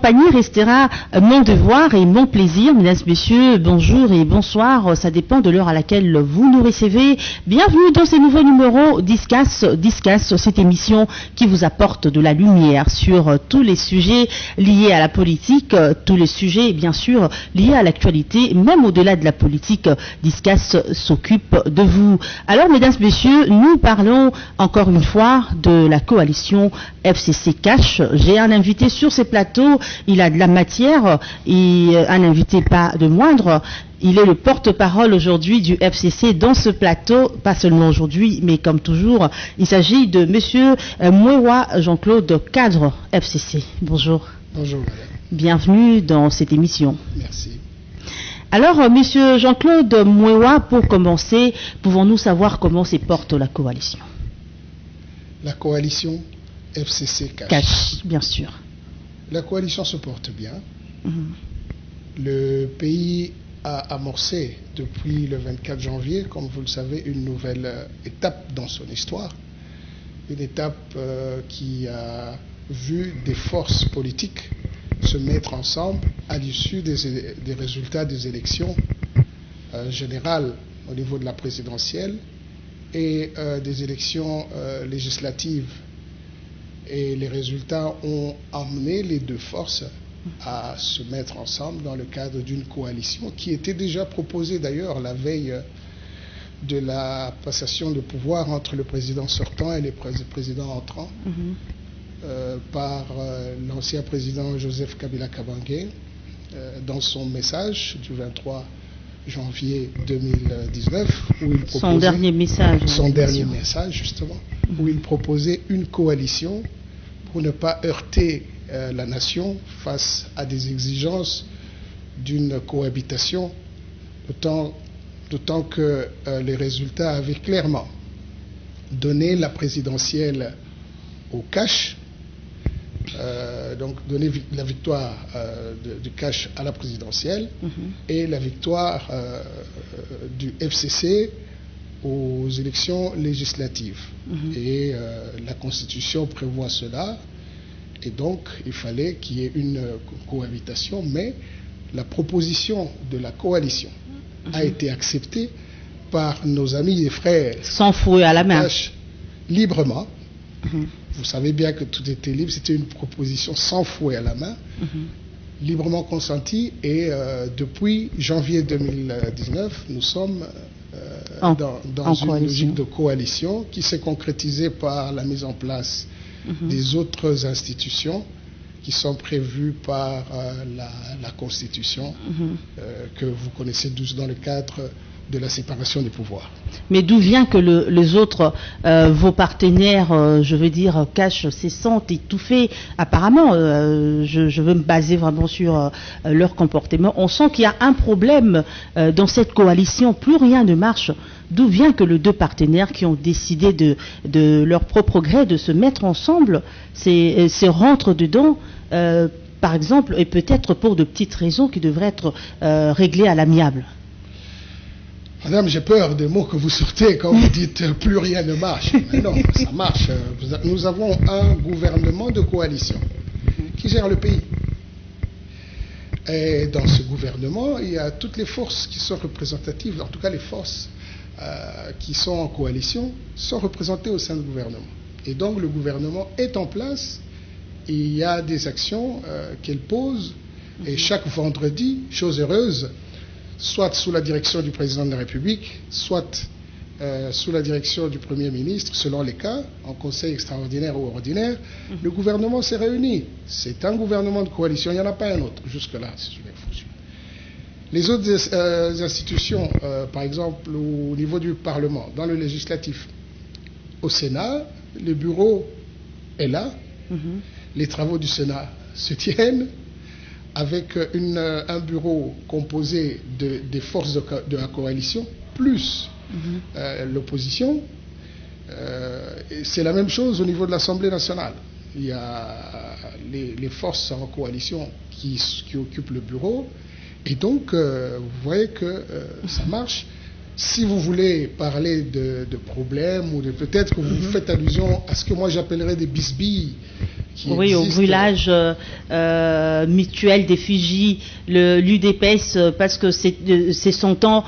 accompagner restera mon devoir et mon plaisir. Mesdames, messieurs, bonjour et bonsoir. Ça dépend de l'heure à laquelle vous nous recevez. Bienvenue dans ce nouveau numéro Discasse, cette émission qui vous apporte de la lumière sur tous les sujets liés à la politique, tous les sujets, bien sûr, liés à l'actualité, même au-delà de la politique. Discasse s'occupe de vous. Alors, mesdames, messieurs, nous parlons encore une fois de la coalition FCC Cash. J'ai un invité sur ces plateaux, il a de la matière et un invité pas de moindre. Il est le porte-parole aujourd'hui du FCC dans ce plateau, pas seulement aujourd'hui, mais comme toujours, il s'agit de monsieur Mwewa Jean-Claude, cadre FCC. Bonjour. Bonjour, madame. Bienvenue dans cette émission. Merci. Alors, monsieur Jean-Claude Mwewa, pour commencer, pouvons-nous savoir comment se porte la coalition? La coalition FCC Cash. Cash, bien sûr. La coalition se porte bien. Le pays a amorcé depuis le 24 janvier, comme vous le savez, une nouvelle étape dans son histoire. Une étape qui a vu des forces politiques se mettre ensemble à l'issue des résultats des élections générales au niveau de la présidentielle et des élections législatives. Et les résultats ont amené les deux forces à se mettre ensemble dans le cadre d'une coalition qui était déjà proposée d'ailleurs la veille de la passation de pouvoir entre le président sortant et le président entrant par l'ancien président Joseph Kabila Kabange dans son message du 23 janvier 2019 où il proposait son dernier message, justement, où il proposait une coalition pour ne pas heurter la nation face à des exigences d'une cohabitation, d'autant que les résultats avaient clairement donné la présidentielle au Cash, donc donné la victoire du Cash à la présidentielle et la victoire du FCC aux élections législatives. Et la Constitution prévoit cela, et donc il fallait qu'il y ait une cohabitation, mais la proposition de la coalition a été acceptée par nos amis et frères. Sans fouet à la main. Librement. Vous savez bien que tout était libre, c'était une proposition sans fouet à la main, librement consentie, et depuis janvier 2019, nous sommes dans une logique de coalition qui s'est concrétisée par la mise en place des autres institutions qui sont prévues par la Constitution que vous connaissez tous dans le cadre de la séparation des pouvoirs. Mais d'où vient que les autres, vos partenaires, je veux dire, Cash, se sentent étouffés? Apparemment, je veux me baser vraiment sur leur comportement. On sent qu'il y a un problème dans cette coalition, plus rien ne marche. D'où vient que les deux partenaires qui ont décidé de leur propre gré de se mettre ensemble, se rentrent dedans, par exemple, et peut-être pour de petites raisons qui devraient être réglées à l'amiable? Madame, j'ai peur des mots que vous sortez quand vous dites « plus rien ne marche ». Mais non, ça marche. Nous avons un gouvernement de coalition qui gère le pays. Et dans ce gouvernement, il y a toutes les forces qui sont représentatives, en tout cas les forces qui sont en coalition, sont représentées au sein du gouvernement. Et donc le gouvernement est en place, et il y a des actions qu'elle pose, et chaque vendredi, chose heureuse, soit sous la direction du président de la République, soit sous la direction du Premier ministre, selon les cas, en conseil extraordinaire ou ordinaire, le gouvernement s'est réuni. C'est un gouvernement de coalition, il n'y en a pas un autre, jusque-là, si je vais fonctionner. Les autres institutions, par exemple, au niveau du Parlement, dans le législatif, au Sénat, le bureau est là, les travaux du Sénat se tiennent, avec un bureau composé des forces de la coalition, plus l'opposition. C'est la même chose au niveau de l'Assemblée nationale. Il y a les forces en coalition qui occupent le bureau. Et donc, vous voyez que ça marche. Si vous voulez parler de problèmes, ou peut-être que vous faites allusion à ce que moi j'appellerais des bisbilles qui oui, existe. Au brûlage mutuel d'effigies, l'UDPS, parce que c'est son temps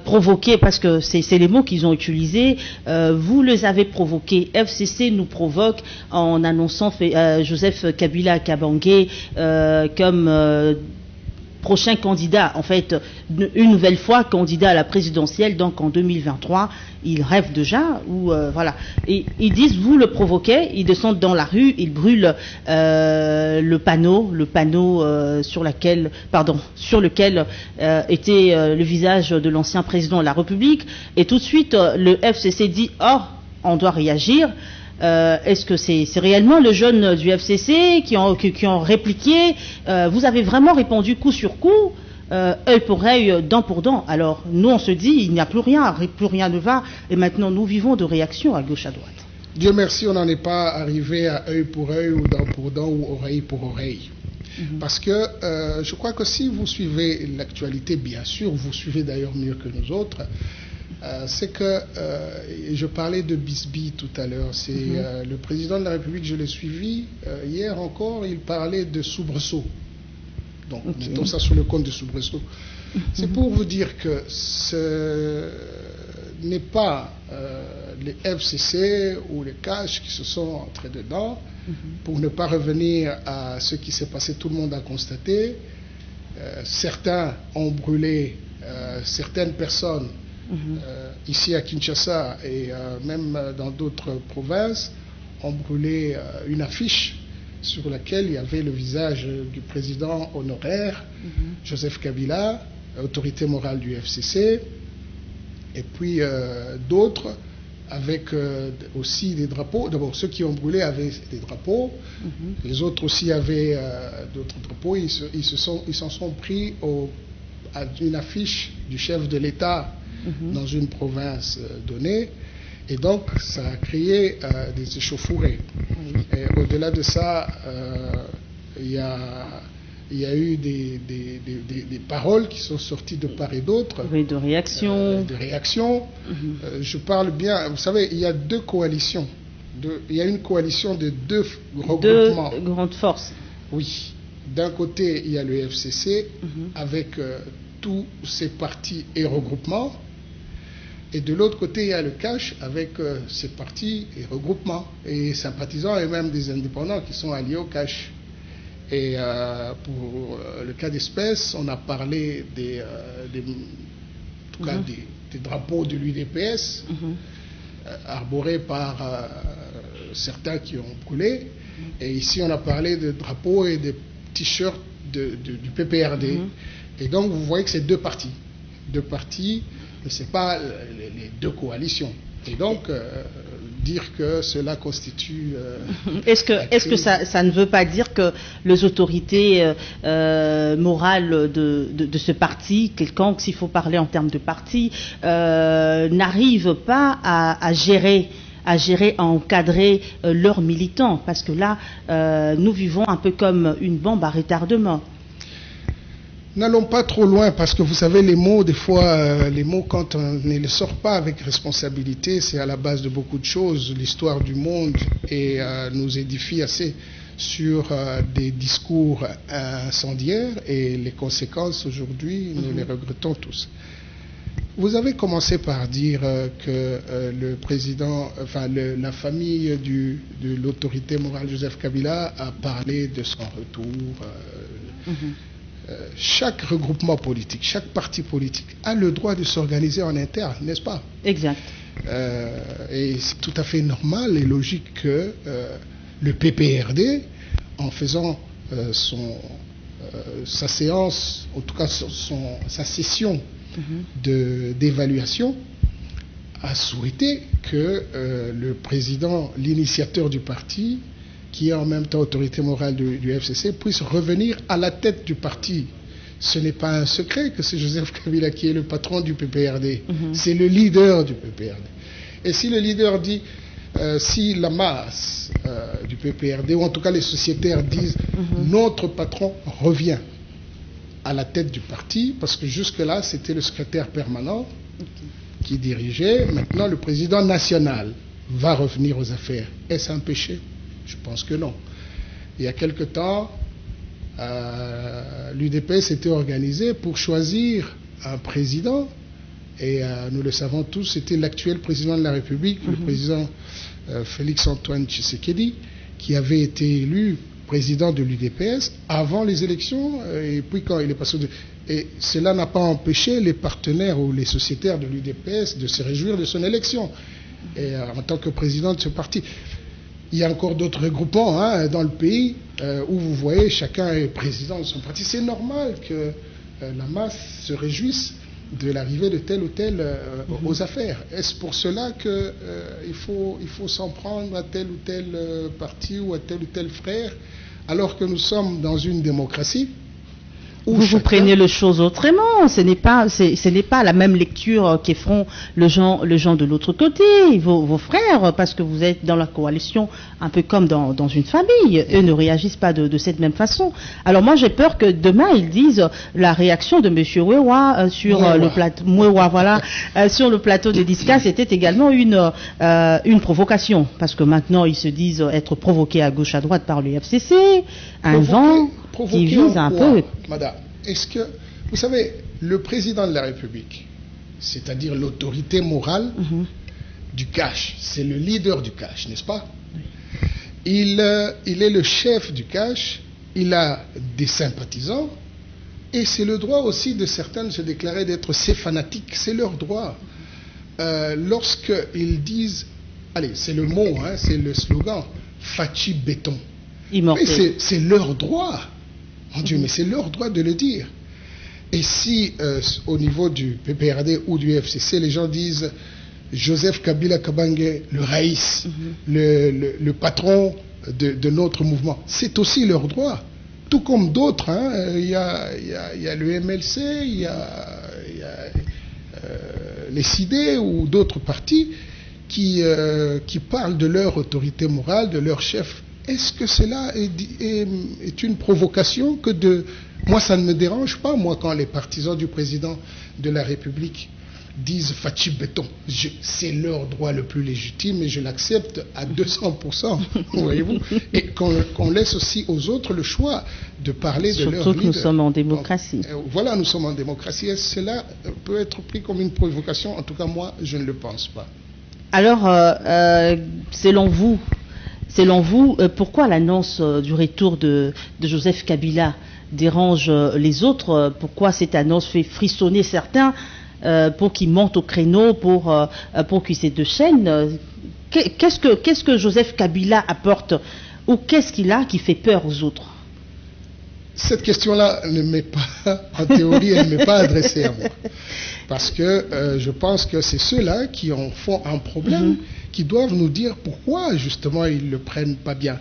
provoqué, parce que c'est les mots qu'ils ont utilisés, vous les avez provoqués. FCC nous provoque en annonçant Joseph Kabila Kabange comme prochain candidat, en fait, une nouvelle fois candidat à la présidentielle, donc en 2023, ils rêvent déjà, voilà. Et ils disent, vous le provoquez, ils descendent dans la rue, ils brûlent le panneau sur lequel était le visage de l'ancien président de la République, et tout de suite, le FCC dit, oh, on doit réagir. Est-ce que c'est réellement le jeune du FCC qui ont répliqué? Vous avez vraiment répondu coup sur coup, œil pour œil, dent pour dent. Alors nous on se dit il n'y a plus rien ne va, et maintenant nous vivons de réactions à gauche à droite. Dieu merci, on n'en est pas arrivé à œil pour œil ou dent pour dent ou oreille pour oreille. Parce que je crois que si vous suivez l'actualité, bien sûr, vous suivez d'ailleurs mieux que nous autres, c'est que, je parlais de Bisbee tout à l'heure, c'est le président de la République, je l'ai suivi, hier encore, il parlait de soubresaut. Donc, mettons ça sur le compte de soubresaut. C'est pour vous dire que ce n'est pas les FCC ou les caches qui se sont entrés dedans, pour ne pas revenir à ce qui s'est passé, tout le monde a constaté. Certains ont brûlé certaines personnes ici à Kinshasa et même dans d'autres provinces, ont brûlé une affiche sur laquelle il y avait le visage du président honoraire, Joseph Kabila, autorité morale du FCC, et puis d'autres avec aussi des drapeaux. D'abord, ceux qui ont brûlé avaient des drapeaux, les autres aussi avaient d'autres drapeaux. Ils s'en sont pris à une affiche du chef de l'État dans une province donnée, et donc ça a créé des échauffourées. Et au-delà de ça, il y a eu des paroles qui sont sorties de part et d'autre. Oui, de réactions. Je parle bien, vous savez, il y a deux coalitions. Il y a une coalition de deux regroupements. Deux grandes forces. Oui. D'un côté, il y a le FCC avec tous ses partis et regroupements. Et de l'autre côté, il y a le CACH avec ses partis et regroupements et sympathisants et même des indépendants qui sont alliés au CACH. Et pour le cas d'espèce, on a parlé des drapeaux de l'UDPS arborés par certains qui ont brûlé. Et ici, on a parlé de drapeaux et de t-shirts du PPRD. Et donc, vous voyez que c'est deux partis. Mais ce n'est pas les deux coalitions. Et donc, dire que cela constitue... Est-ce que ça ne veut pas dire que les autorités morales de ce parti, quelconque, s'il faut parler en termes de parti, n'arrivent pas à gérer, à encadrer leurs militants? Parce que là, nous vivons un peu comme une bombe à retardement. N'allons pas trop loin, parce que vous savez, les mots, des fois, les mots, quand on ne les sort pas avec responsabilité, c'est à la base de beaucoup de choses. L'histoire du monde nous édifie assez sur des discours incendiaires, et les conséquences, aujourd'hui, nous les regrettons tous. Vous avez commencé par dire que le président, la famille de l'autorité morale Joseph Kabila a parlé de son retour. Chaque regroupement politique, chaque parti politique a le droit de s'organiser en interne, n'est-ce pas? Exact. Et c'est tout à fait normal et logique que le PPRD, en faisant sa séance, en tout cas sa session d'évaluation, a souhaité que le président, l'initiateur du parti, qui est en même temps autorité morale du FCC, puisse revenir à la tête du parti. Ce n'est pas un secret que c'est Joseph Kabila qui est le patron du PPRD. C'est le leader du PPRD. Et si le leader dit, si la masse du PPRD, ou en tout cas les sociétaires disent, notre patron revient à la tête du parti, parce que jusque-là, c'était le secrétaire permanent qui dirigeait. Maintenant, le président national va revenir aux affaires. Est-ce un péché? Je pense que non. il y a quelque temps, l'UDPS était organisée pour choisir un président, et nous le savons tous, c'était l'actuel président de la République, le président Félix-Antoine Tshisekedi, qui avait été élu président de l'UDPS avant les élections, et puis quand il est passé et cela n'a pas empêché les partenaires ou les sociétaires de l'UDPS de se réjouir de son élection, et en tant que président de ce parti. Il y a encore d'autres regroupements dans le pays où vous voyez chacun est président de son parti. C'est normal que la masse se réjouisse de l'arrivée de tel ou tel aux affaires. Est-ce pour cela qu'il faut s'en prendre à tel ou tel parti ou à tel ou tel frère, alors que nous sommes dans une démocratie? Vous prenez les choses autrement. Ce n'est pas la même lecture qui feront le gens de l'autre côté, vos frères, parce que vous êtes dans la coalition un peu comme dans une famille. Eux ne réagissent pas de cette même façon. Alors moi j'ai peur que demain ils disent la réaction de M. Wewa sur le plateau sur le plateau de Discas c'était également une provocation, parce que maintenant ils se disent être provoqués à gauche à droite par le FCC, un vent qui vise un peu. Madame, est-ce que, vous savez, le président de la République, c'est-à-dire l'autorité morale du cash, c'est le leader du cash, n'est-ce pas? Il est le chef du cash, il a des sympathisants, et c'est le droit aussi de certains de se déclarer d'être ses fanatiques, c'est leur droit. Lorsqu'ils disent, allez, c'est le mot, c'est le slogan, Fachi béton. C'est leur droit. Mon Dieu, mais c'est leur droit de le dire. Et si, au niveau du PPRD ou du FCC, les gens disent Joseph Kabila Kabange, le raïs, le patron de notre mouvement, c'est aussi leur droit. Tout comme d'autres, il y a le MLC, il y a les CID ou d'autres partis qui parlent de leur autorité morale, de leur chef. Est-ce que cela est une provocation que de... Moi, ça ne me dérange pas, moi, quand les partisans du président de la République disent Fachi béton. C'est leur droit le plus légitime et je l'accepte à 200%, voyez-vous. Et qu'on laisse aussi aux autres le choix de parler de leur leader. Surtout que nous sommes en démocratie. Donc, voilà, nous sommes en démocratie. Est-ce que cela peut être pris comme une provocation? En tout cas, moi, je ne le pense pas. Alors, selon vous, pourquoi l'annonce du retour de Joseph Kabila dérange les autres? Pourquoi cette annonce fait frissonner certains pour qu'ils montent au créneau, pour qu'ils se chaînent? Qu'est-ce que Joseph Kabila apporte, ou qu'est-ce qu'il a qui fait peur aux autres? Cette question-là ne m'est pas, en théorie, elle ne m'est pas adressée à moi. Parce que je pense que c'est ceux-là qui en font un problème, qui doivent nous dire pourquoi, justement, ils ne le prennent pas bien.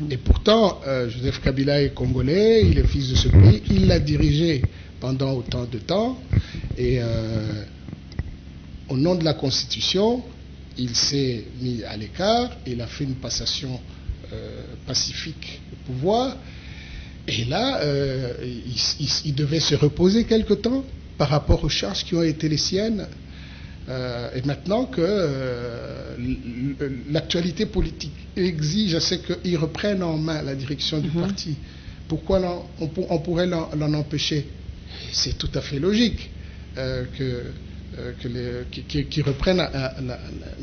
Et pourtant, Joseph Kabila est congolais, il est fils de ce pays, il l'a dirigé pendant autant de temps, et au nom de la Constitution, il s'est mis à l'écart, il a fait une passation pacifique de pouvoir, et là, il devait se reposer quelque temps par rapport aux charges qui ont été les siennes. Et maintenant que l'actualité politique exige à ce qu'ils reprennent en main la direction du parti, pourquoi on pourrait l'en empêcher? C'est tout à fait logique qu'ils reprennent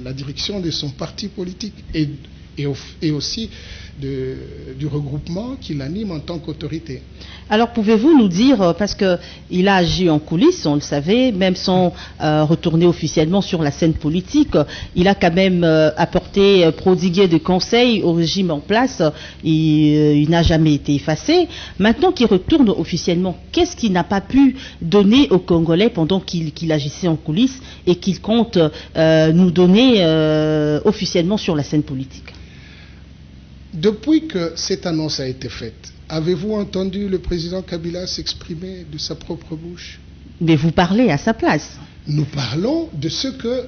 la direction de son parti politique et aussi du regroupement qui l'anime en tant qu'autorité. Alors pouvez-vous nous dire, parce qu'il a agi en coulisses, on le savait, même sans retourner officiellement sur la scène politique, il a quand même apporté, prodigué des conseils au régime en place, il n'a jamais été effacé. Maintenant qu'il retourne officiellement, qu'est-ce qu'il n'a pas pu donner aux Congolais pendant qu'il agissait en coulisses et qu'il compte nous donner officiellement sur la scène politique? Depuis que cette annonce a été faite, avez-vous entendu le président Kabila s'exprimer de sa propre bouche? Mais vous parlez à sa place. Nous parlons de ce que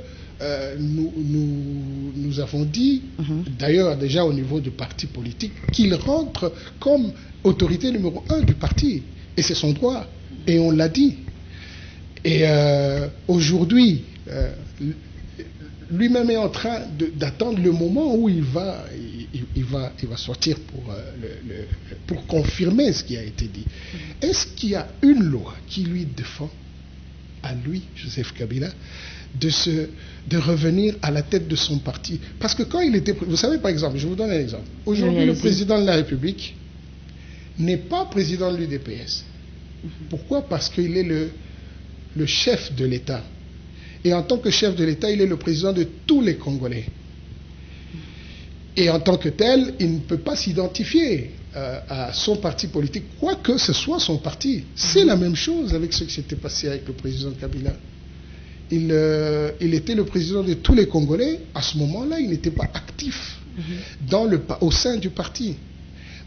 nous avons dit, d'ailleurs déjà au niveau du parti politique, qu'il rentre comme autorité numéro 1 du parti. Et c'est son droit. Et on l'a dit. Et aujourd'hui, lui-même est en train d'attendre le moment où il il va sortir pour confirmer ce qui a été dit. Est-ce qu'il y a une loi qui lui défend, à lui, Joseph Kabila, de revenir à la tête de son parti? Parce que quand il était... Vous savez, par exemple, je vous donne un exemple. Aujourd'hui, le président de la République n'est pas président de l'UDPS. Pourquoi? Parce qu'il est le chef de l'État. Et en tant que chef de l'État, il est le président de tous les Congolais. Et en tant que tel, il ne peut pas s'identifier à son parti politique, quoi que ce soit son parti. C'est la même chose avec ce qui s'était passé avec le président Kabila. Il était le président de tous les Congolais. À ce moment-là, il n'était pas actif au sein du parti.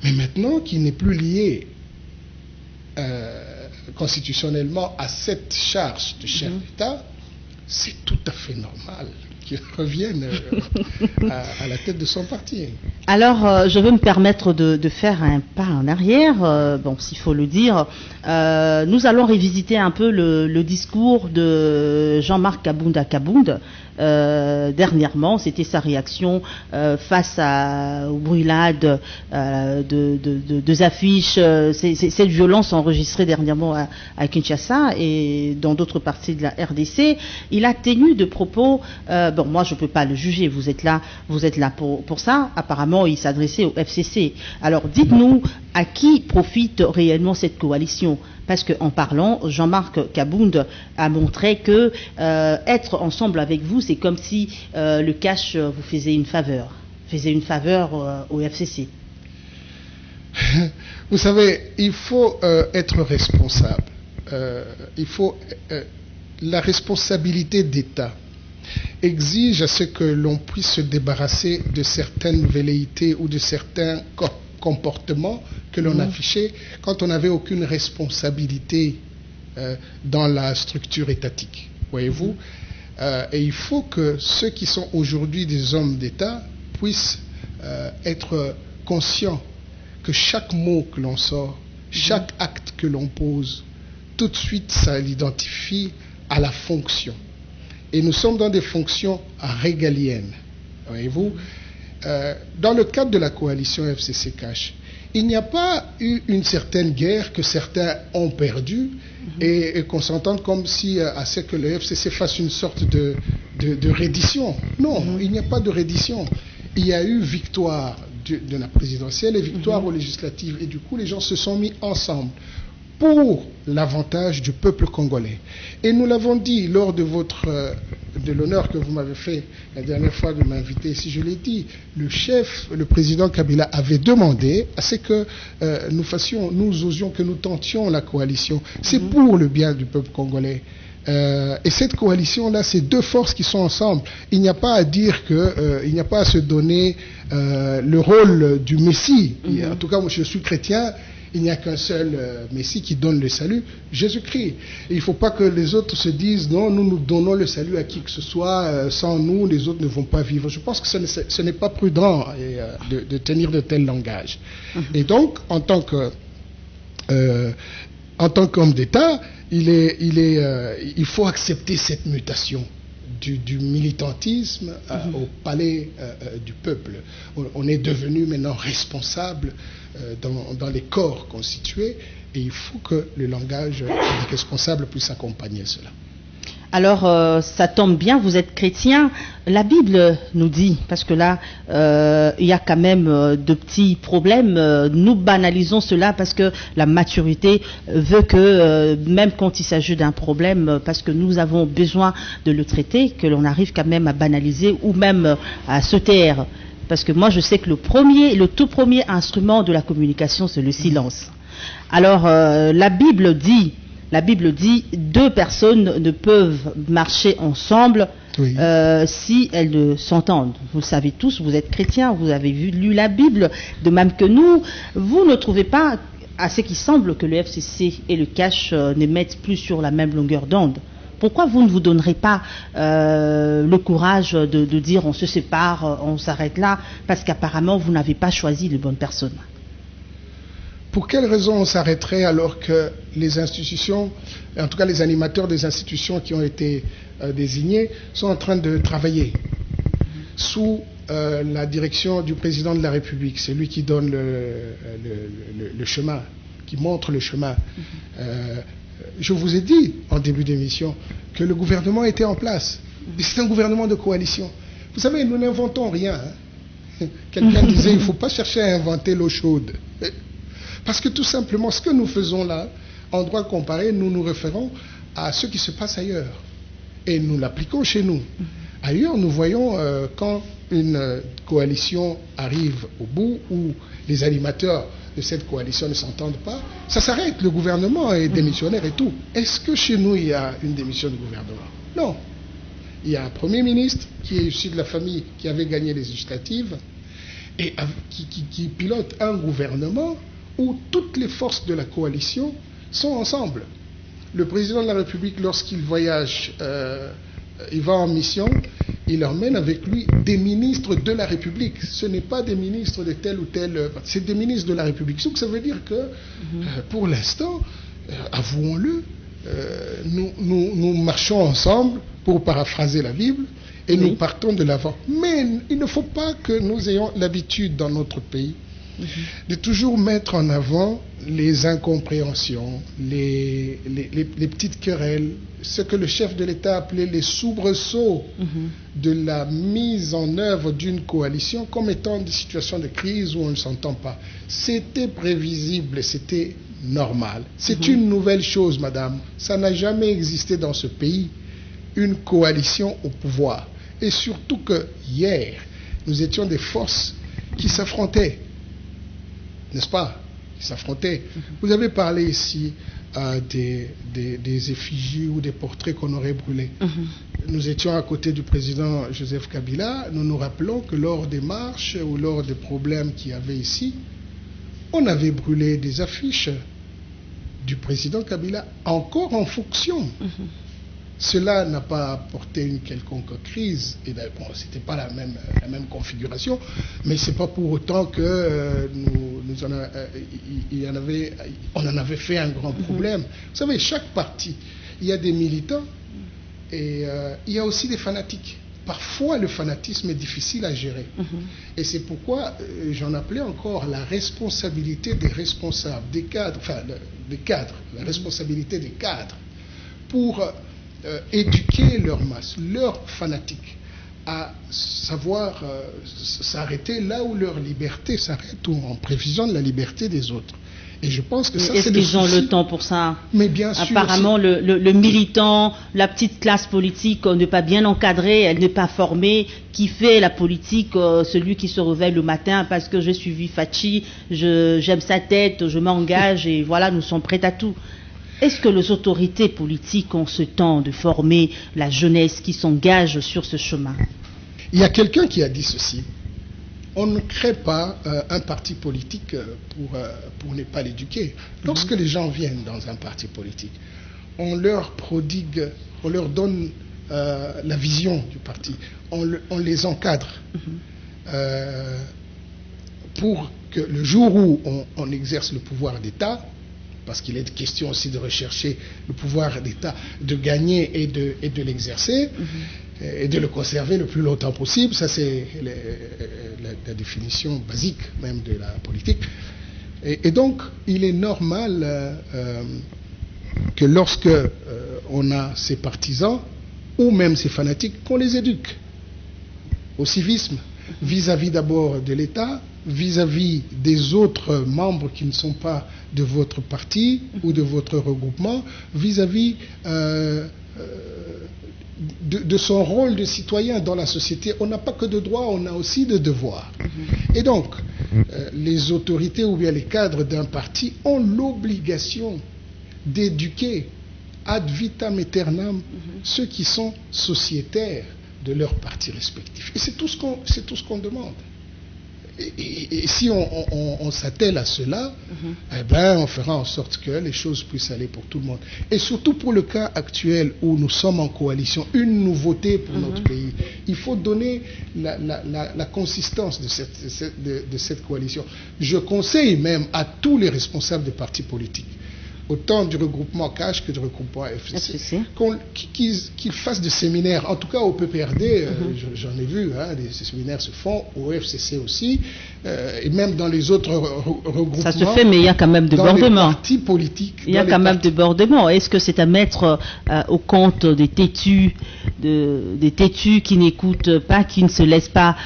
Mais maintenant qu'il n'est plus lié constitutionnellement à cette charge de chef d'État, c'est tout à fait normal qu'il revienne à la tête de son parti. Alors, je veux me permettre de faire un pas en arrière, bon, s'il faut le dire. Nous allons revisiter un peu le discours de Jean-Marc Kabunda Kabound. Dernièrement, c'était sa réaction face aux brûlades de affiches, cette violence enregistrée dernièrement à Kinshasa et dans d'autres parties de la RDC. Il a tenu de propos, bon, moi je ne peux pas le juger, vous êtes là pour ça. Apparemment, il s'adressait au FCC. Alors, dites-nous, à qui profite réellement cette coalition? Parce qu'en parlant, Jean-Marc Kabound a montré que être ensemble avec vous, c'est comme si le cash vous faisait une faveur au FCC. Vous savez, il faut être responsable. La responsabilité d'État exige à ce que l'on puisse se débarrasser de certaines velléités ou de certains comportements que l'on affichait quand on n'avait aucune responsabilité dans la structure étatique. Voyez-vous? Et il faut que ceux qui sont aujourd'hui des hommes d'État puissent être conscients que chaque mot que l'on sort, chaque acte que l'on pose, tout de suite, ça l'identifie à la fonction. Et nous sommes dans des fonctions régaliennes. Voyez-vous? Dans le cadre de la coalition FCC-Cash, il n'y a pas eu une certaine guerre que certains ont perdue et qu'on s'entende comme si à ce que le FCC fasse une sorte de reddition. Non, il n'y a pas de reddition. Il y a eu victoire de la présidentielle et victoire aux législatives. Et du coup, les gens se sont mis ensemble pour l'avantage du peuple congolais. Et nous l'avons dit lors de l'honneur que vous m'avez fait la dernière fois de m'inviter ici, je l'ai dit, le président Kabila avait demandé à ce que nous tentions la coalition. C'est pour le bien du peuple congolais. Et cette coalition-là, c'est deux forces qui sont ensemble. Il n'y a pas à dire il n'y a pas à se donner le rôle du Messie. En tout cas, moi je suis chrétien. Il n'y a qu'un seul Messie qui donne le salut, Jésus-Christ. Et il ne faut pas que les autres se disent non, nous donnons le salut à qui que ce soit, sans nous, les autres ne vont pas vivre. Je pense que ce n'est pas prudent de tenir de tels langages. Et donc, en tant qu'homme d'État, il faut accepter cette mutation du militantisme au palais du peuple. On est devenu maintenant responsable dans les corps constitués et il faut que le langage des responsables puisse accompagner cela. Alors, ça tombe bien, vous êtes chrétien. La Bible nous dit, parce que là, il y a quand même de petits problèmes. Nous banalisons cela parce que la maturité veut que, même quand il s'agit d'un problème, parce que nous avons besoin de le traiter, que l'on arrive quand même à banaliser ou même à se taire. Parce que moi, je sais que le tout premier instrument de la communication, c'est le silence. Alors, la Bible dit, deux personnes ne peuvent marcher ensemble si elles ne s'entendent. Vous le savez tous, vous êtes chrétiens, vous avez lu la Bible, de même que nous. Vous ne trouvez pas, à ce qui semble, que le FCC et le Cash ne mettent plus sur la même longueur d'onde? Pourquoi vous ne vous donnerez pas le courage de dire on se sépare, on s'arrête là, parce qu'apparemment vous n'avez pas choisi les bonnes personnes? Pour quelle raison on s'arrêterait alors que les institutions, en tout cas les animateurs des institutions qui ont été désignés, sont en train de travailler sous la direction du président de la République, c'est lui qui donne le chemin, qui montre le chemin. Je vous ai dit en début d'émission que le gouvernement était en place. C'est un gouvernement de coalition. Vous savez, nous n'inventons rien. Quelqu'un disait, il ne faut pas chercher à inventer l'eau chaude. Parce que tout simplement, ce que nous faisons là, en droit comparé, nous nous référons à ce qui se passe ailleurs. Et nous l'appliquons chez nous. Ailleurs, nous voyons quand une coalition arrive au bout, où les animateurs de cette coalition ne s'entendent pas, ça s'arrête, le gouvernement est démissionnaire et tout. Est-ce que chez nous, il y a une démission du gouvernement? Non. Il y a un Premier ministre qui est issu de la famille qui avait gagné les législatives et qui pilote un gouvernement où toutes les forces de la coalition sont ensemble. Le président de la République, lorsqu'il voyage, il va en mission, il emmène avec lui des ministres de la République. Ce n'est pas des ministres de tel ou tel... C'est des ministres de la République. Donc ça veut dire que, pour l'instant, avouons-le, nous marchons ensemble, pour paraphraser la Bible, et nous partons de l'avant. Mais il ne faut pas que nous ayons l'habitude dans notre pays de toujours mettre en avant les incompréhensions, les petites querelles, ce que le chef de l'État appelait les soubresauts de la mise en œuvre d'une coalition comme étant des situations de crise où on ne s'entend pas. C'était prévisible, c'était normal. C'est une nouvelle chose, madame. Ça n'a jamais existé dans ce pays, une coalition au pouvoir. Et surtout que hier, nous étions des forces qui s'affrontaient. N'est-ce pas? Qui s'affrontaient. Vous avez parlé ici des effigies ou des portraits qu'on aurait brûlés. Nous étions à côté du président Joseph Kabila. Nous nous rappelons que lors des marches ou lors des problèmes qu'il y avait ici, on avait brûlé des affiches du président Kabila encore en fonction. Cela n'a pas apporté une quelconque crise. Et ben, bon, c'était pas la même configuration, mais c'est pas pour autant que on en avait fait un grand problème. Vous savez, chaque parti, il y a des militants et il y a aussi des fanatiques. Parfois, le fanatisme est difficile à gérer. Et c'est pourquoi j'en appelais encore la responsabilité des responsables, des cadres, la responsabilité des cadres pour éduquer leur masse, leurs fanatiques, à savoir s'arrêter là où leur liberté s'arrête ou en prévision de la liberté des autres. Et je pense que ça, est-ce qu'ils ont le temps pour ça? Mais bien sûr. Apparemment, le militant, la petite classe politique n'est pas bien encadrée, elle n'est pas formée. Qui fait la politique? Celui qui se réveille le matin parce que j'ai suivi Fachi, j'aime sa tête, je m'engage et voilà, nous sommes prêts à tout. Est-ce que les autorités politiques ont ce temps de former la jeunesse qui s'engage sur ce chemin? Il y a quelqu'un qui a dit ceci. On ne crée pas un parti politique pour ne pas l'éduquer. Lorsque les gens viennent dans un parti politique, on leur prodigue, on leur donne la vision du parti, on les encadre pour que le jour où on exerce le pouvoir d'État, parce qu'il est question aussi de rechercher le pouvoir d'État, de gagner et de l'exercer, et de le conserver le plus longtemps possible. Ça, c'est la définition basique même de la politique. Et donc, il est normal que lorsque on a ces partisans, ou même ces fanatiques, qu'on les éduque au civisme, vis-à-vis d'abord de l'État, vis-à-vis des autres membres qui ne sont pas de votre parti ou de votre regroupement, vis-à-vis de son rôle de citoyen dans la société. On n'a pas que de droits, on a aussi de devoirs. Et donc, les autorités ou bien les cadres d'un parti ont l'obligation d'éduquer ad vitam aeternam ceux qui sont sociétaires de leur parti respectif. Et c'est tout ce qu'on demande. Et si on s'attelle à cela, eh ben, on fera en sorte que les choses puissent aller pour tout le monde. Et surtout pour le cas actuel où nous sommes en coalition, une nouveauté pour notre pays. Il faut donner la consistance de cette coalition. Je conseille même à tous les responsables des partis politiques, autant du regroupement CASH que du regroupement FCC. Qu'ils fassent des séminaires, en tout cas au PPRD, j'en ai vu, hein, ces séminaires se font, au FCC aussi, et même dans les autres regroupements. Ça se fait, mais il y a quand même débordement. Dans les partis politiques. Il y a quand même débordement. Est-ce que c'est à mettre au compte des têtus qui n'écoutent pas, qui ne se laissent pas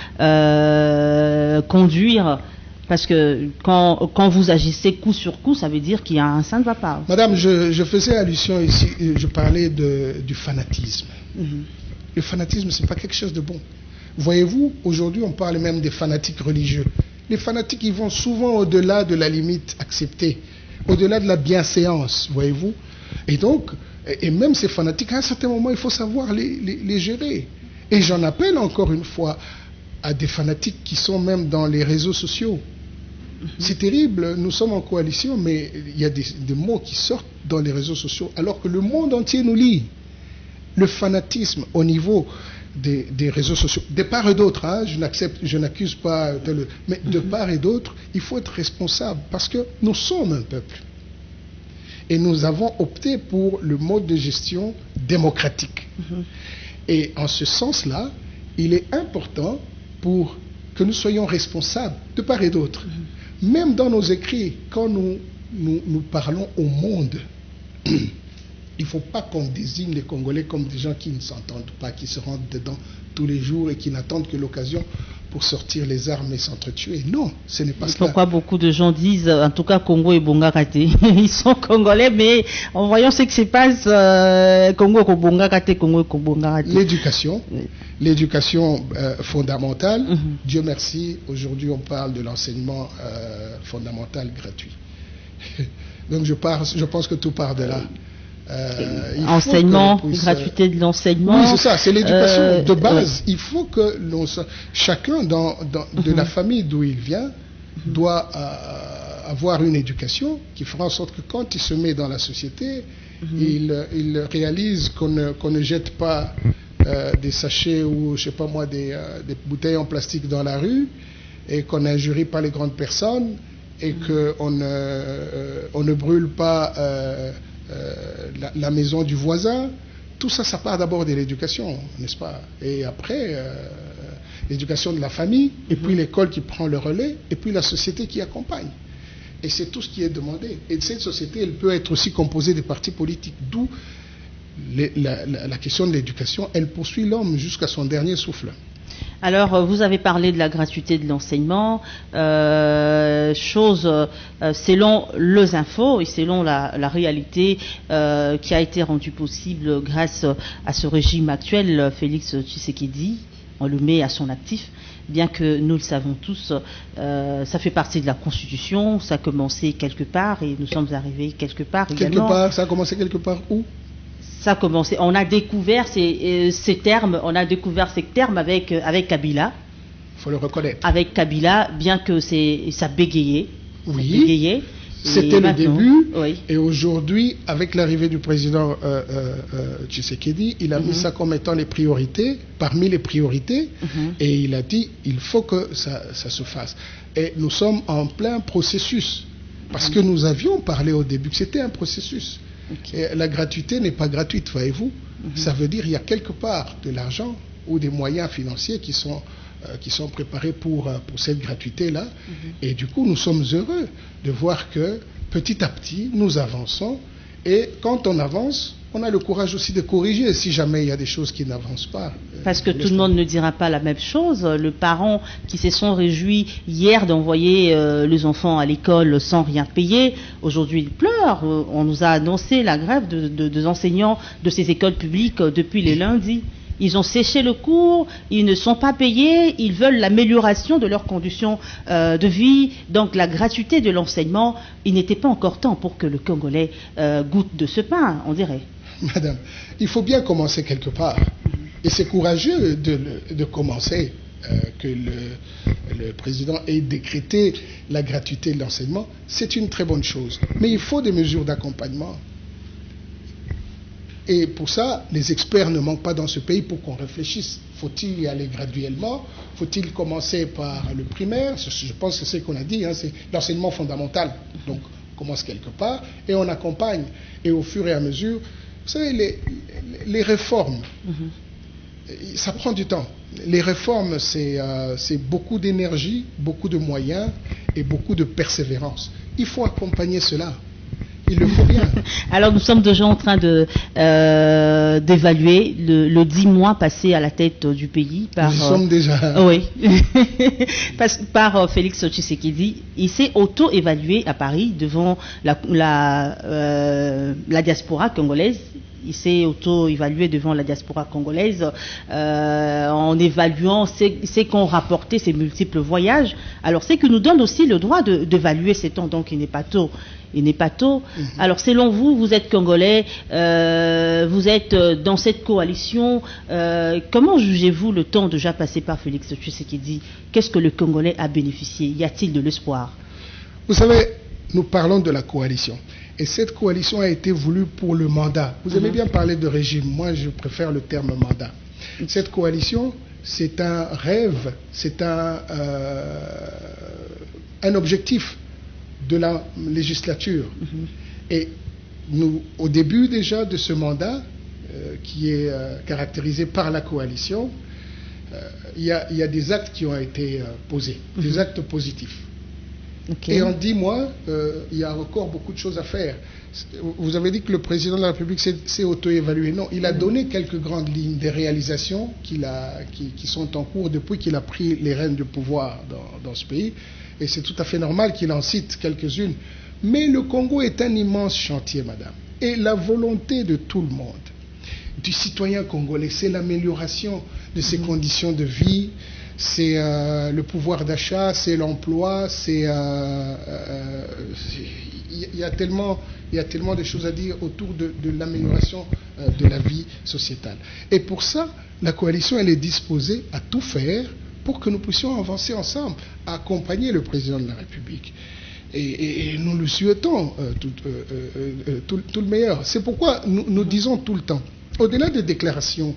conduire? Parce que quand vous agissez coup sur coup, ça veut dire qu'il y a ça ne va pas. Madame, je faisais allusion ici, je parlais du fanatisme. Le fanatisme, ce n'est pas quelque chose de bon. Voyez-vous, aujourd'hui, on parle même des fanatiques religieux. Les fanatiques, ils vont souvent au-delà de la limite acceptée, au-delà de la bienséance, voyez-vous. Et donc, et même ces fanatiques, à un certain moment, il faut savoir les gérer. Et j'en appelle encore une fois à des fanatiques qui sont même dans les réseaux sociaux. C'est terrible, nous sommes en coalition, mais il y a des mots qui sortent dans les réseaux sociaux, alors que le monde entier nous lit. Le fanatisme au niveau des réseaux sociaux, de part et d'autre, hein, je n'accuse pas, mais de part et d'autre, il faut être responsable, parce que nous sommes un peuple. Et nous avons opté pour le mode de gestion démocratique. Et en ce sens-là, il est important pour que nous soyons responsables de part et d'autre. Même dans nos écrits, quand nous parlons au monde, il ne faut pas qu'on désigne les Congolais comme des gens qui ne s'entendent pas, qui se rentrent dedans tous les jours et qui n'attendent que l'occasion pour sortir les armes et s'entretuer. Non, ce n'est pas cela. Pourquoi beaucoup de gens disent, en tout cas, Congo et Bongakate. Ils sont Congolais, mais en voyant ce qui se passe, Congo et Bongakate, Congo et Bongakate. L'éducation fondamentale, Dieu merci, aujourd'hui on parle de l'enseignement fondamental gratuit. Donc je pense que tout part de là. Enseignement, gratuité de l'enseignement. Oui, c'est ça, c'est l'éducation de base. Il faut que chacun de la famille d'où il vient doit avoir une éducation qui fera en sorte que quand il se met dans la société, il réalise qu'on ne jette pas des sachets ou, je sais pas moi, des bouteilles en plastique dans la rue, et qu'on n'injurie pas les grandes personnes, et qu'on ne brûle pas la maison du voisin. Tout ça, ça part d'abord de l'éducation, n'est-ce pas? Et après, l'éducation de la famille, et puis l'école qui prend le relais, et puis la société qui accompagne. Et c'est tout ce qui est demandé. Et cette société, elle peut être aussi composée de partis politiques, d'où la question de l'éducation, elle poursuit l'homme jusqu'à son dernier souffle. Alors, vous avez parlé de la gratuité de l'enseignement, selon les infos et selon la réalité qui a été rendue possible grâce à ce régime actuel, Félix Tshisekedi, on le met à son actif, bien que nous le savons tous, ça fait partie de la Constitution, ça a commencé quelque part et nous sommes arrivés quelque part également. Quelque part, ça a commencé quelque part où? Ça a commencé. On a découvert ces termes. On a découvert ces termes avec Kabila. Il faut le reconnaître. Avec Kabila, bien que ça bégayait. Oui. C'était le début. Oui. Et aujourd'hui, avec l'arrivée du président Tshisekedi, il a mis ça comme étant les priorités, parmi les priorités, et il a dit il faut que ça se fasse. Et nous sommes en plein processus, parce que nous avions parlé au début que c'était un processus. Et la gratuité n'est pas gratuite, voyez-vous. Ça veut dire qu'il y a quelque part de l'argent ou des moyens financiers qui sont préparés pour cette gratuité-là. Et du coup, nous sommes heureux de voir que petit à petit, nous avançons. Et quand on avance, on a le courage aussi de corriger si jamais il y a des choses qui n'avancent pas. Parce que tout le monde ne dira pas la même chose. Les parents qui se sont réjouis hier d'envoyer les enfants à l'école sans rien payer, aujourd'hui ils pleurent. On nous a annoncé la grève des enseignants de ces écoles publiques depuis les lundis. Ils ont séché le cours, ils ne sont pas payés, ils veulent l'amélioration de leurs conditions de vie. Donc la gratuité de l'enseignement, il n'était pas encore temps pour que le Congolais goûte de ce pain, on dirait. Madame, il faut bien commencer quelque part. Et c'est courageux de commencer, que le président ait décrété la gratuité de l'enseignement. C'est une très bonne chose. Mais il faut des mesures d'accompagnement. Et pour ça, les experts ne manquent pas dans ce pays pour qu'on réfléchisse. Faut-il y aller graduellement? Faut-il commencer par le primaire? Je pense que c'est ce qu'on a dit, hein, c'est l'enseignement fondamental. Donc, commence quelque part et on accompagne. Et au fur et à mesure, vous savez, les réformes, ça prend du temps. Les réformes, c'est beaucoup d'énergie, beaucoup de moyens et beaucoup de persévérance. Il faut accompagner cela. Il le faut bien. Alors nous sommes déjà en train d'évaluer le 10 mois passé à la tête du pays par... Nous sommes déjà... Oui. par Félix Tshisekedi. Il s'est auto-évalué à Paris devant la diaspora congolaise. Il s'est auto-évalué devant la diaspora congolaise en évaluant ce qu'ont rapporté ses multiples voyages. Alors c'est que nous donne aussi le droit d'évaluer ces temps, donc il n'est pas tôt. Il n'est pas tôt. Alors selon vous, vous êtes congolais, vous êtes dans cette coalition. Comment jugez-vous le temps déjà passé par Félix Tshisekedi? Qu'est-ce que le Congolais a bénéficié? Y a-t-il de l'espoir? Vous savez, nous parlons de la coalition. Et cette coalition a été voulue pour le mandat. Vous aimez bien parler de régime. Moi, je préfère le terme mandat. Cette coalition, c'est un rêve, c'est un objectif de la législature. Et nous, au début déjà de ce mandat, qui est caractérisé par la coalition, il y a des actes qui ont été posés, des actes positifs. Okay. Et en 10 mois, il y a encore beaucoup de choses à faire. Vous avez dit que le président de la République s'est auto-évalué. Non, il a donné quelques grandes lignes des réalisations qui sont en cours depuis qu'il a pris les rênes du pouvoir dans ce pays. Et c'est tout à fait normal qu'il en cite quelques-unes. Mais le Congo est un immense chantier, madame. Et la volonté de tout le monde, du citoyen congolais, c'est l'amélioration de ses conditions de vie, c'est le pouvoir d'achat, c'est l'emploi, il y a tellement de choses à dire autour de l'amélioration de la vie sociétale. Et pour ça, la coalition, elle est disposée à tout faire pour que nous puissions avancer ensemble, accompagner le président de la République. Et nous lui souhaitons tout le meilleur. C'est pourquoi nous disons tout le temps, au-delà des déclarations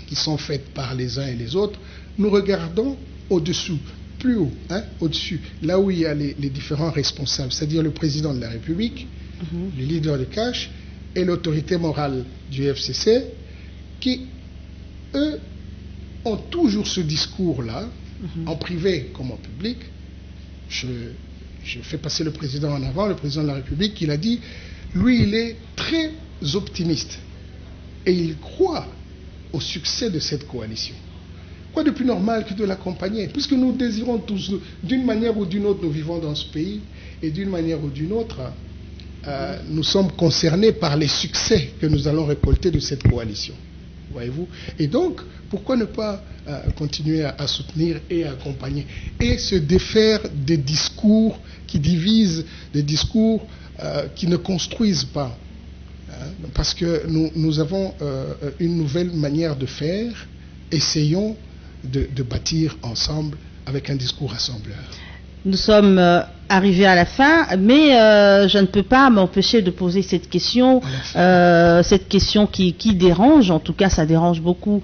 qui sont faites par les uns et les autres, nous regardons au-dessous, plus haut, au-dessus, là où il y a les différents responsables, c'est-à-dire le président de la République, le leader de Cash et l'autorité morale du FCC, qui, eux, ont toujours ce discours-là, en privé comme en public. Je fais passer le président en avant, le président de la République, il a dit, lui, il est très optimiste et il croit au succès de cette coalition. Quoi de plus normal que de l'accompagner? Puisque nous désirons tous, d'une manière ou d'une autre, nous vivons dans ce pays, et d'une manière ou d'une autre, nous sommes concernés par les succès que nous allons récolter de cette coalition. Voyez-vous? Et donc, pourquoi ne pas continuer à soutenir et à accompagner et se défaire des discours qui divisent, des discours qui ne construisent pas, parce que nous avons une nouvelle manière de faire. Essayons de bâtir ensemble avec un discours rassembleur. Nous sommes arrivés à la fin, mais je ne peux pas m'empêcher de poser cette question qui dérange, en tout cas ça dérange beaucoup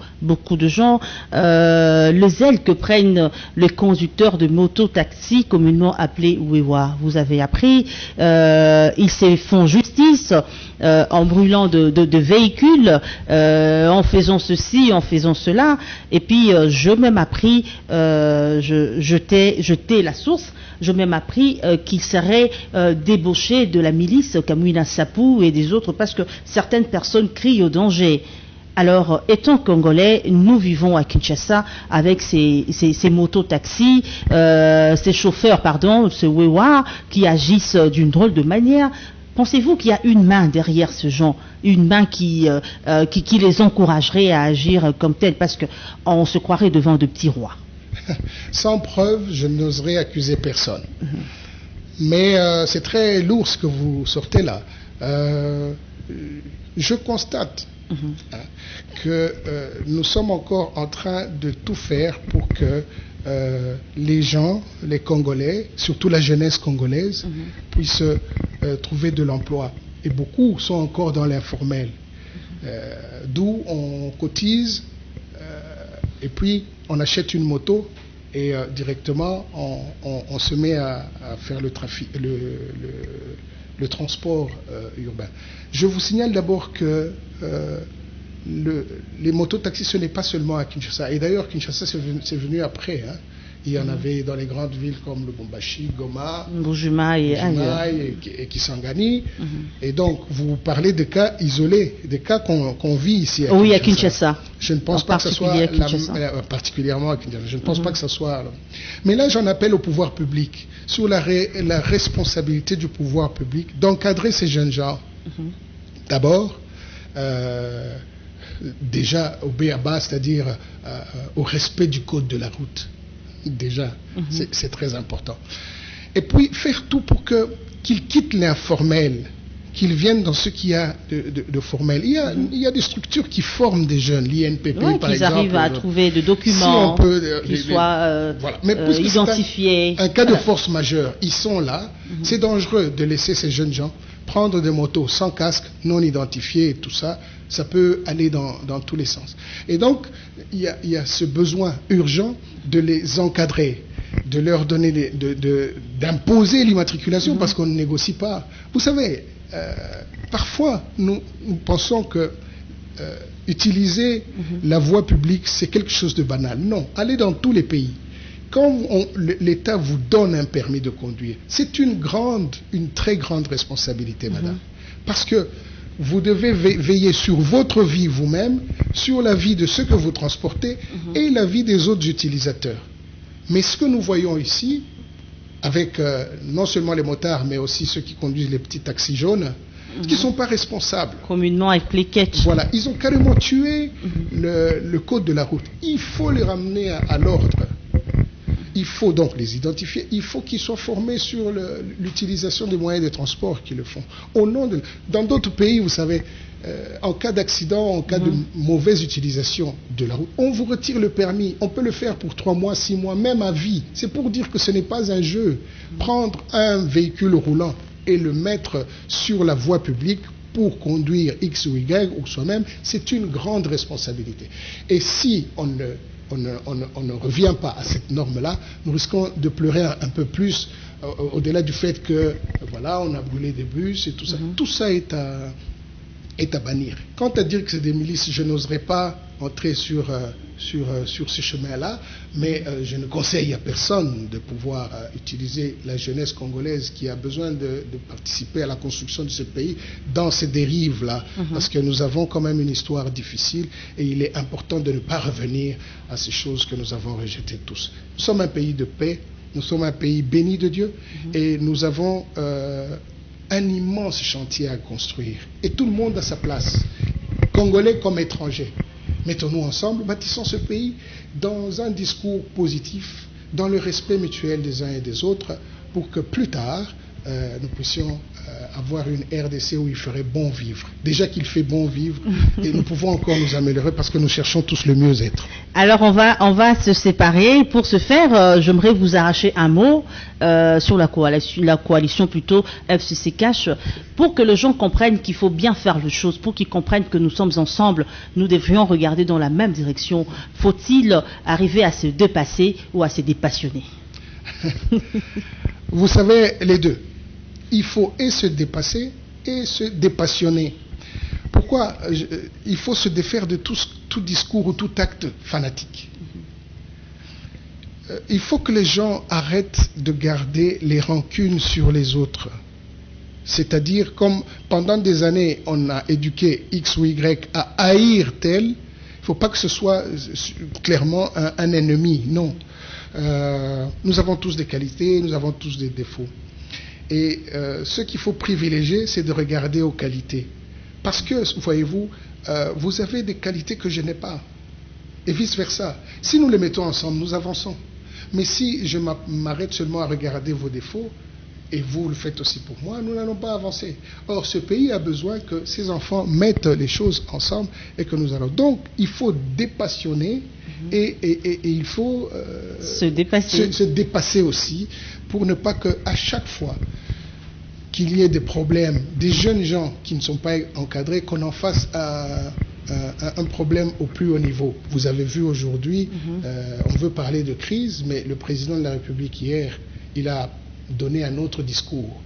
de gens, le zèle que prennent les conducteurs de moto-taxi, communément appelés Wewa. Vous avez appris, ils se font justice en brûlant de véhicules, en faisant ceci, en faisant cela, et puis je même appris, je tais la source, je même appris qu'il serait débauché de la milice Kamwina Sapou et des autres parce que certaines personnes crient au danger. Alors, étant congolais, nous vivons à Kinshasa avec ces motos-taxis, ces chauffeurs, ces Wewa, qui agissent d'une drôle de manière. Pensez-vous qu'il y a une main derrière ce genre, une main qui les encouragerait à agir comme tel, parce qu'on se croirait devant de petits rois? Sans preuve, je n'oserais accuser personne. Mais c'est très lourd ce que vous sortez là. Je constate que nous sommes encore en train de tout faire pour que les gens, les Congolais, surtout la jeunesse congolaise, puissent trouver de l'emploi. Et beaucoup sont encore dans l'informel. D'où on cotise et puis on achète une moto et directement on se met à faire le transport urbain. Je vous signale d'abord que les mototaxis, ce n'est pas seulement à Kinshasa. Et d'ailleurs, Kinshasa, c'est venu après. Hein. Il y en avait dans les grandes villes comme Lubumbashi, Goma, Bujumaï et Kisangani. Et donc, vous parlez de cas isolés, des cas qu'on vit ici à Kinshasa. Oui, à Kinshasa. Je ne pense pas que ce soit particulièrement à Kinshasa. Je ne pense pas que ce soit. Mais là, j'en appelle au pouvoir public, sur la responsabilité du pouvoir public d'encadrer ces jeunes gens. D'abord, déjà au B.A.B.A., c'est-à-dire au respect du code de la route. Déjà, c'est très important. Et puis, faire tout pour qu'ils quittent l'informel, qu'ils viennent dans ce qu'il y a de formel. Il y a des structures qui forment des jeunes, l'INPP par exemple. Qu'ils arrivent à trouver des documents qui soient identifiés. Un cas de force majeure, ils sont là. C'est dangereux de laisser ces jeunes gens prendre des motos sans casque, non identifiés et tout ça. Ça peut aller dans tous les sens. Et donc, il y a ce besoin urgent de les encadrer, de leur donner, d'imposer l'immatriculation parce qu'on ne négocie pas. Vous savez, parfois, nous pensons que utiliser la voie publique, c'est quelque chose de banal. Non, allez dans tous les pays. Quand l'État vous donne un permis de conduire, c'est une très grande responsabilité, madame. Parce que vous devez veiller sur votre vie vous-même, sur la vie de ceux que vous transportez et la vie des autres utilisateurs. Mais ce que nous voyons ici, avec non seulement les motards, mais aussi ceux qui conduisent les petits taxis jaunes, qui ne sont pas responsables. Communément appelés catch. Voilà, ils ont carrément tué le code de la route. Il faut les ramener à l'ordre. Il faut donc les identifier, il faut qu'ils soient formés sur l'utilisation des moyens de transport qu'ils le font. Dans d'autres pays, vous savez, en cas d'accident, en cas de mauvaise utilisation de la route, on vous retire le permis. On peut le faire pour 3 mois, 6 mois, même à vie. C'est pour dire que ce n'est pas un jeu. Prendre un véhicule roulant et le mettre sur la voie publique pour conduire X ou Y ou soi-même, c'est une grande responsabilité. Et si on ne revient pas à cette norme-là, nous risquons de pleurer un peu plus, au-delà du fait que, voilà, on a brûlé des bus et tout ça. Tout ça est à bannir. Quant à dire que c'est des milices, je n'oserais pas entrer sur ce chemin-là, mais je ne conseille à personne de pouvoir utiliser la jeunesse congolaise qui a besoin de participer à la construction de ce pays dans ces dérives-là, parce que nous avons quand même une histoire difficile et il est important de ne pas revenir à ces choses que nous avons rejetées tous. Nous sommes un pays de paix, nous sommes un pays béni de Dieu et nous avons un immense chantier à construire. Et tout le monde a sa place, Congolais comme étrangers. Mettons-nous ensemble, bâtissons ce pays dans un discours positif, dans le respect mutuel des uns et des autres, pour que plus tard, nous puissions avoir une RDC où il ferait bon vivre. Déjà qu'il fait bon vivre, et nous pouvons encore nous améliorer parce que nous cherchons tous le mieux-être. Alors on va se séparer. Pour ce faire, j'aimerais vous arracher un mot sur la coalition plutôt FCC Cash, pour que les gens comprennent qu'il faut bien faire les choses, pour qu'ils comprennent que nous sommes ensemble, nous devrions regarder dans la même direction. Faut-il arriver à se dépasser ou à se dépassionner? Vous savez, les deux. Il faut et se dépasser et se dépassionner. Pourquoi? Il faut se défaire de tout discours ou tout acte fanatique. Il faut que les gens arrêtent de garder les rancunes sur les autres. C'est-à-dire, comme pendant des années, on a éduqué X ou Y à haïr tel, il ne faut pas que ce soit clairement un ennemi, non. Nous avons tous des qualités, nous avons tous des défauts. Et ce qu'il faut privilégier, c'est de regarder aux qualités. Parce que, voyez-vous, vous avez des qualités que je n'ai pas. Et vice-versa. Si nous les mettons ensemble, nous avançons. Mais si je m'arrête seulement à regarder vos défauts, et vous le faites aussi pour moi, nous n'allons pas avancer. Or, ce pays a besoin que ses enfants mettent les choses ensemble et que nous allons. Donc, il faut dépassionner et il faut se dépasser aussi pour ne pas qu'à chaque fois qu'il y ait des problèmes, des jeunes gens qui ne sont pas encadrés, qu'on en fasse un problème au plus haut niveau. Vous avez vu aujourd'hui, on veut parler de crise, mais le président de la République hier, il a donné un autre discours.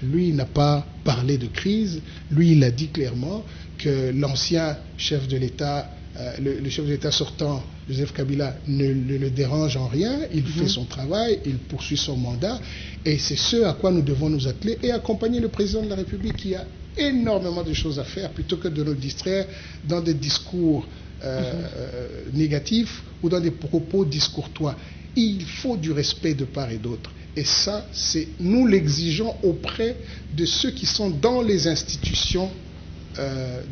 Lui, il n'a pas parlé de crise. Lui, il a dit clairement que l'ancien chef de l'État, le chef de l'État sortant, Joseph Kabila, ne le dérange en rien. Il fait son travail, il poursuit son mandat. Et c'est ce à quoi nous devons nous atteler et accompagner le président de la République qui a énormément de choses à faire plutôt que de nous distraire dans des discours négatifs ou dans des propos discourtois. Il faut du respect de part et d'autre. Et ça, nous l'exigeons auprès de ceux qui sont dans les institutions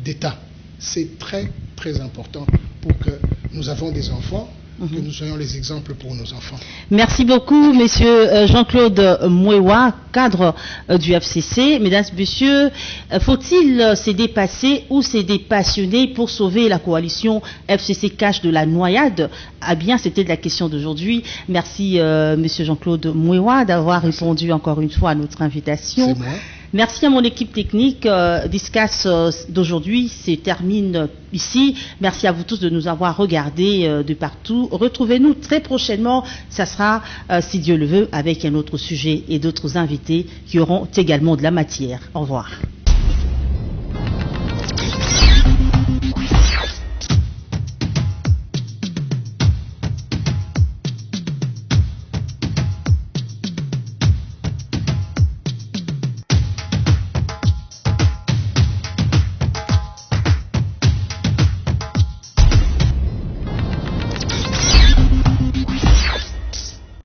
d'État. C'est très, très important pour que nous avons des enfants, que nous soyons les exemples pour nos enfants. Merci beaucoup, Monsieur Jean-Claude Mouewa, cadre du FCC. Mesdames, Messieurs, faut-il se dépasser ou se dépassionner pour sauver la coalition FCC Cash de la noyade? Ah bien, c'était la question d'aujourd'hui. Merci, Monsieur Jean-Claude Mouewa, d'avoir répondu encore une fois à notre invitation. C'est moi. Merci à mon équipe technique. Discas d'aujourd'hui se termine ici. Merci à vous tous de nous avoir regardés de partout. Retrouvez-nous très prochainement. Ça sera, si Dieu le veut, avec un autre sujet et d'autres invités qui auront également de la matière. Au revoir.